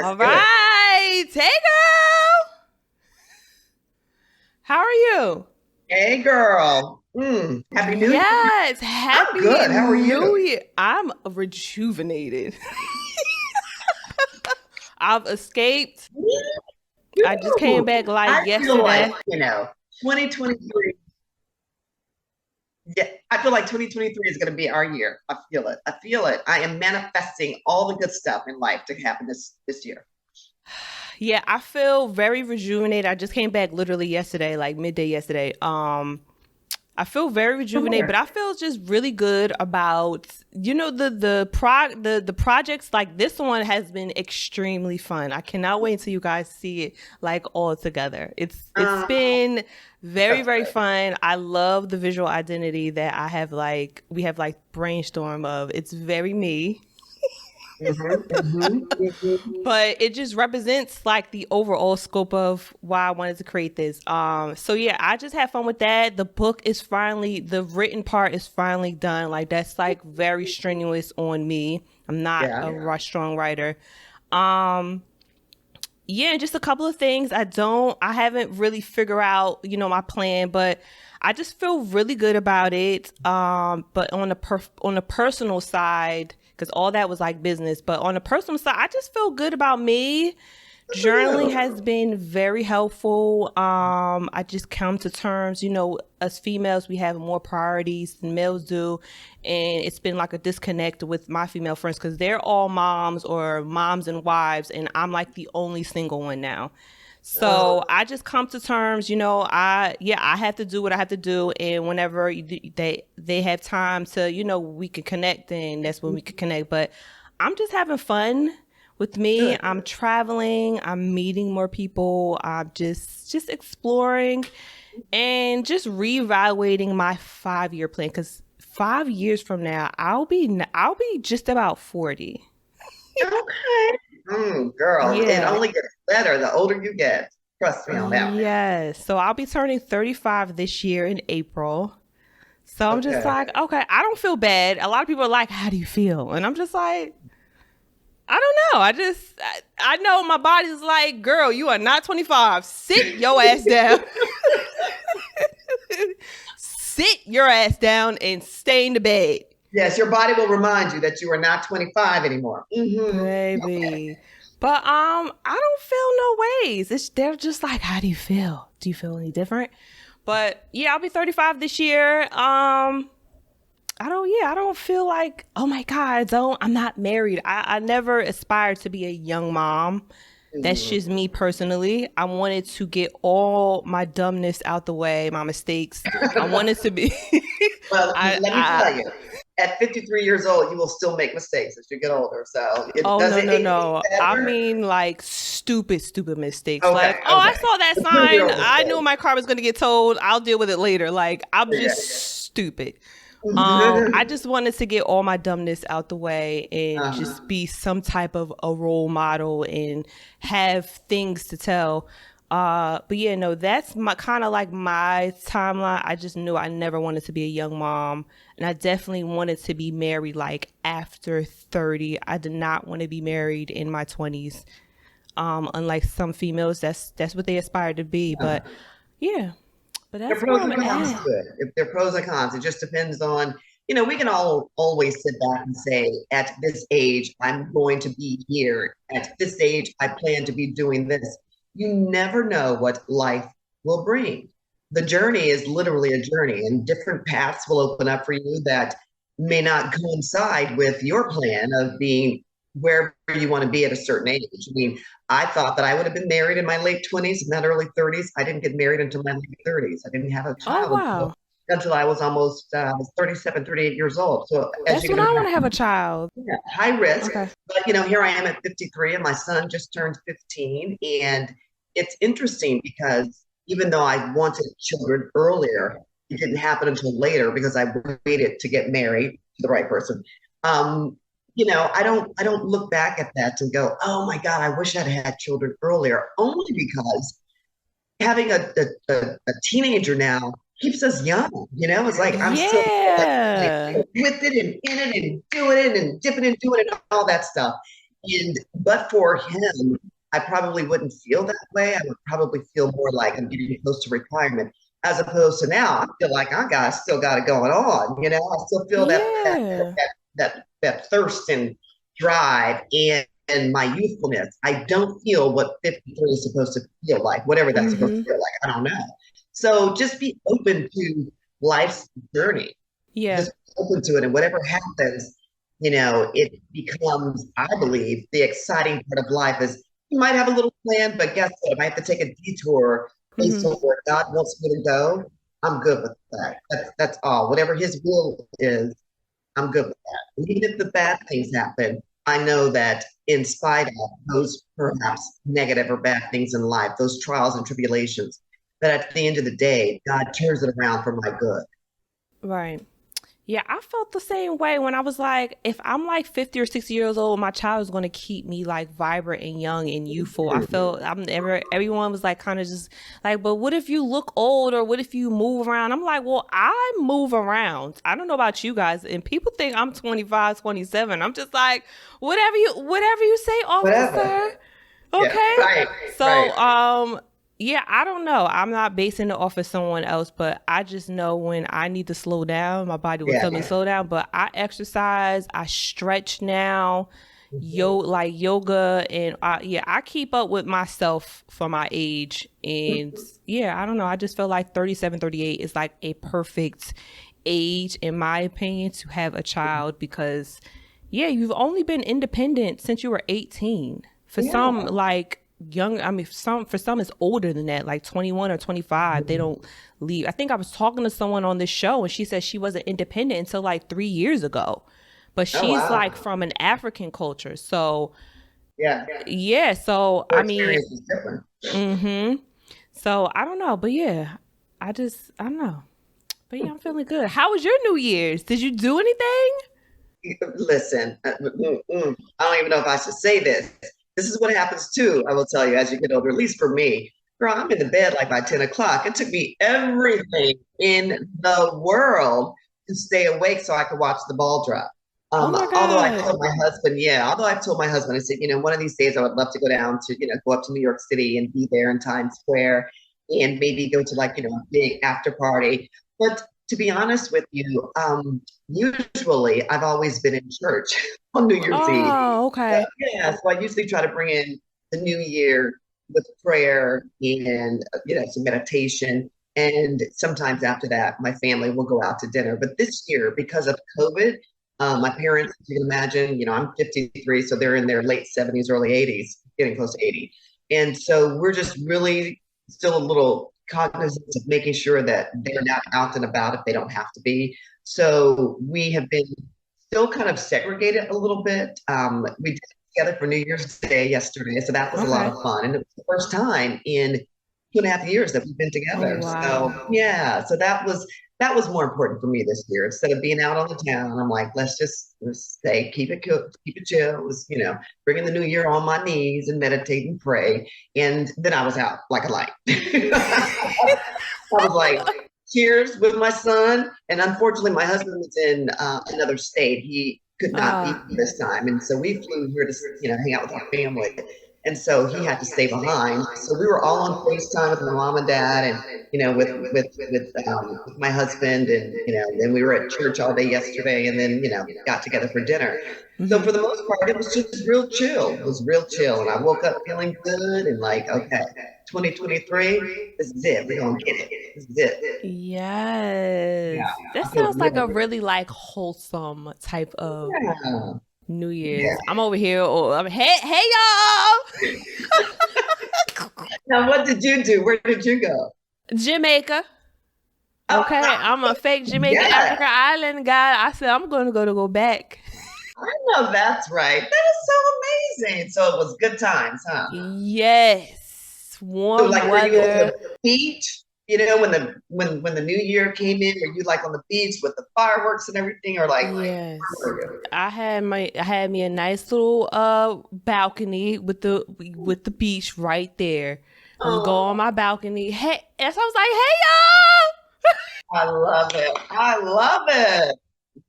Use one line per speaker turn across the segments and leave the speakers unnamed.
Let's
All
do it.
right. Hey, girl. How are you?
Hey, girl. Happy New Year.
Yes.
I'm
Happy
good. How are
New
you?
Year. I'm rejuvenated. I've escaped. I just came
Woo!
back like
I feel like,
yesterday.
2023. Yeah, I feel like 2023 is going to be our year. I feel it. I feel it. I am manifesting all the good stuff in life to happen this year.
Yeah, I feel very rejuvenated. I just came back literally yesterday, like midday yesterday. I feel very rejuvenated, but I feel just really good about the projects. Like this one has been extremely fun. I cannot wait until you guys see it like all together. It's
Um,
been very
that's
very
good.
fun. I love the visual identity that I have like we have like brainstorm of. It's very me, but it just represents like the overall scope of why I wanted to create this. So yeah, I just had fun with that. The book is finally the written part is finally done. Like that's like very strenuous on me. I'm not
Yeah.
a rush strong writer. Um yeah, just a couple of things. I haven't really figured out, my plan, but I just feel really good about it. But on the personal side, because all that was like business, but on the personal side, I just feel good about me.
Good for
Journaling
you.
has been very helpful. I just come to terms, as females, we have more priorities than males do. And it's been like a disconnect with my female friends because they're all moms or moms and wives, and I'm like the only single one now. So I just come to terms, I have to do what I have to do, and whenever they have time to, we can connect, then that's when we can connect. But I'm just having fun with me.
Good.
I'm traveling, I'm meeting more people, I'm just exploring and just reevaluating my 5-year plan because 5 years from now I'll be just about 40.
Okay. Girl, it
Yeah.
only gets better the older you get. Trust me on that
Yes. So I'll be turning 35 this year in April. So
one.
I'm just
Okay.
like, okay, I don't feel bad. A lot of people are like, how do you feel? And I'm just like, I don't know. I know my body's like, girl, you are not 25. Sit your ass down. Sit your ass down and stay in the bed.
Yes, your body will remind you that you are not 25 anymore.
Baby. But I don't feel no ways. They're just like, how do you feel? Do you feel any different? But yeah, I'll be 35 this year. I don't feel like, oh my God, I'm not married. I never aspired to be a young mom. That's
Mhm.
just me personally. I wanted to get all my dumbness out the way, my mistakes. I wanted to be,
Well,
I,
let me
I,
tell you, at 53 years old, you will still make mistakes as you get older. So it
oh no,
doesn't,
no,
it
no. I
ever.
mean like stupid, stupid mistakes.
Okay,
Like, oh, I
okay.
saw that sign.
Superhero
I knew
mistake.
my car was going to get towed. I'll deal with it later. Like, I'm
Yeah.
just stupid. I
Mhm.
just wanted to get all my dumbness out the way and
Uh-huh.
just be some type of a role model and have things to tell. But yeah, no, that's my kind of like my timeline. I just knew I never wanted to be a young mom, and I definitely wanted to be married like after 30. I did not want to be married in my 20s. Unlike some females, that's what they aspire to be. But
Uh-huh.
yeah, but
There are
that's where
pros
I'm
and cons
at.
to it. If there are pros and cons, it just depends on, we can all always sit back and say, at this age, I'm going to be here. At this age, I plan to be doing this. You never know what life will bring. The journey is literally a journey, and different paths will open up for you that may not coincide with your plan of being wherever you want to be at a certain age. I mean, I thought that I would have been married in my late 20s, not early 30s. I didn't get married until my late 30s. I didn't have a
Oh
child
wow,
until I was almost I was 37, 38 years old. So as
that's
you
when
can
I want to
imagine,
have a child.
yeah, high risk.
Okay.
But here I am at 53 and my son just turned 15. And it's interesting because even though I wanted children earlier, it didn't happen until later because I waited to get married to the right person. Um, I don't look back at that and go, oh my God, I wish I'd had children earlier, only because having a teenager now keeps us young. It's like I'm still like
Yeah.
with it and in it and doing it and dipping and doing it and all that stuff. But for him, I probably wouldn't feel that way. I would probably feel more like I'm getting close to retirement, as opposed to now. I feel like still got it going on. I still feel
Yeah.
that thirst and drive and my youthfulness. I don't feel what 53 is supposed to feel like, whatever that's supposed to
Mm-hmm.
feel like. I don't know. So just be open to life's journey.
Yeah.
Just open to it, and whatever happens, it becomes, I believe, the exciting part of life is you might have a little plan, but guess what? If I have to take a detour based
Mm-hmm.
on where God wants me to go, I'm good with that. That's all. Whatever His will is, I'm good with that. And even if the bad things happen, I know that in spite of those perhaps negative or bad things in life, those trials and tribulations, that at the end of the day, God turns it around for my good.
Right. Yeah, I felt the same way when I was like, if I'm like 50 or 60 years old, my child is going to keep me like vibrant and young and youthful. I felt everyone was like kind of just like, but what if you look old or what if you move around? I'm like, well, I move around. I don't know about you guys. And people think I'm 25, 27. I'm just like, whatever you say,
Whatever.
officer.
Yeah,
Okay.
right, right.
So, yeah, I don't know. I'm not basing it off of someone else, but I just know when I need to slow down, my body will tell me to
Yeah.
slow down. But I exercise, I stretch now,
Mhm.
like yoga, and yeah, I keep up with myself for my age. And yeah, I don't know. I just feel like 37, 38 is like a perfect age, in my opinion, to have a child because, yeah, you've only been independent since you were 18. For some,
Yeah.
like young, I mean, for some it's older than that, like 21 or 25. They
Mhm.
don't leave. I think I was talking to someone on this show and she said she wasn't independent until like 3 years ago. But
Oh,
she's
wow.
like from an African culture. So
Yeah.
yeah, so
Her
I mean,
experience is different.
mm-hmm. So I don't know, but yeah, I don't know. But yeah, I'm feeling good. How was your New Year's? Did you do anything?
Listen, I don't even know if I should say this. This is what happens too, I will tell you, as you get older, at least for me. Girl, I'm in the bed like by 10 o'clock. It took me everything in the world to stay awake so I could watch the ball drop.
Oh my
Although I
God.
told my husband, although I told my husband, I said, one of these days I would love to go down to, go up to New York City and be there in Times Square and maybe go to like, a big after party. But to be honest with you, usually I've always been in church on New Year's Eve.
Oh, okay.
Yeah, so I usually try to bring in the new year with prayer and some meditation. And sometimes after that, my family will go out to dinner. But this year, because of COVID, my parents, as you can imagine, I'm 53, so they're in their late 70s, early 80s, getting close to 80. And so we're just really still a little cognizant of making sure that they're not out and about if they don't have to be. So we have been still kind of segregated a little bit. We did together for New Year's Day yesterday, so that was a lot
Okay.
of fun, and it was the first time in 2.5 years that we've been
Oh
together. So
wow.
yeah, so that was more important for me this year. Instead of being out on the town, I'm like, let's say keep it cool, keep it chill. Was bringing the new year on my knees and meditate and pray, and then I was out like a light. I was like, cheers with my son. And unfortunately, my husband was in another state. He could not be
Uh,
here this time. And so we flew here to, hang out with our family. And so he had to stay behind. So we were all on FaceTime with my mom and dad and, with my husband. And, then we were at church all day yesterday and then, got together for dinner. So for the most part, it was just real chill. It was real chill. And I woke up feeling good and like, okay, 2023, this is it. We're going to get it. This is it.
yes.
Yeah.
That
I feel
sounds like
really
a
good.
really like wholesome type of
Yeah.
New
Yeah.
Year's. I'm over here. Oh, hey y'all.
Now, what did you do? Where did you go?
Jamaica.
Oh,
Okay, I'm a fake Jamaican
yes.
African island guy. I said I'm going to go back.
I know that's right. That is so amazing. So it was good times, huh?
Yes,
So
warm
like were you on
weather.
the beach? When the new year came in, were you like on the beach with the fireworks and everything, or like
Yes.
where were
I had me a nice little balcony with the beach right there.
you?
I would go on
Oh,
my balcony. Hey, and so I was like, "Hey y'all."
I love it. I love it.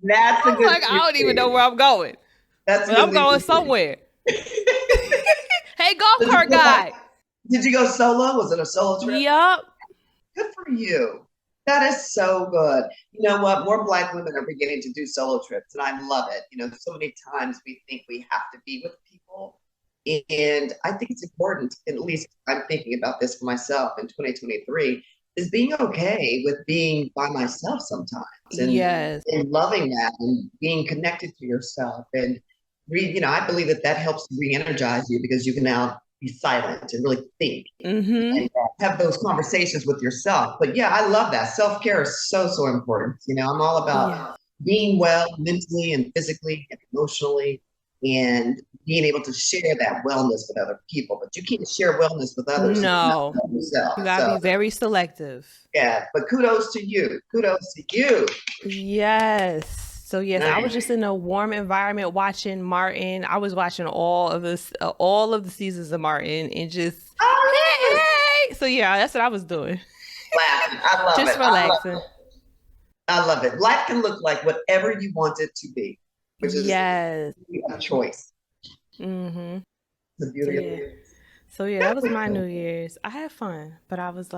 That's a
I was
good
like, I don't even know
New
where I'm going,
That's a
but
good
I'm
New
going
Year's.
somewhere. Hey, golf
Did you
cart
go back?
guy.
Did you go solo? Was it a solo trip?
Yup.
Good for you. That is so good. You know what? More Black women are beginning to do solo trips, and I love it. You know, so many times we think we have to be with people. And I think it's important, at least I'm thinking about this for myself in 2023, is being okay with being by myself sometimes
Yes.
and loving that and being connected to yourself. And, I believe that that helps to re energize you because you can now be silent and really think
Mm-hmm.
and have those conversations with yourself. But yeah, I love that. Self care is so, so important. I'm all
Yeah.
about being well mentally and physically and emotionally and being able to share that wellness with other people. But you can't share wellness with others if you're not
No.
well yourself.
You gotta
So
be very selective.
yeah, but kudos to you. Kudos to you.
Yes. So yes, I was
Nice.
just in a warm environment watching Martin. I was watching all of the seasons of Martin and just hey,
Oh,
hey. So yeah, that's what I was doing.
laughing. I love
Just
it. I love
relaxing.
it. I love it. Life can look like whatever you want it to be, which is
Yes.
a choice.
Mm-hmm.
The
So
beauty of
yeah.
it.
So yeah, that was my New Year's. I had fun, but I was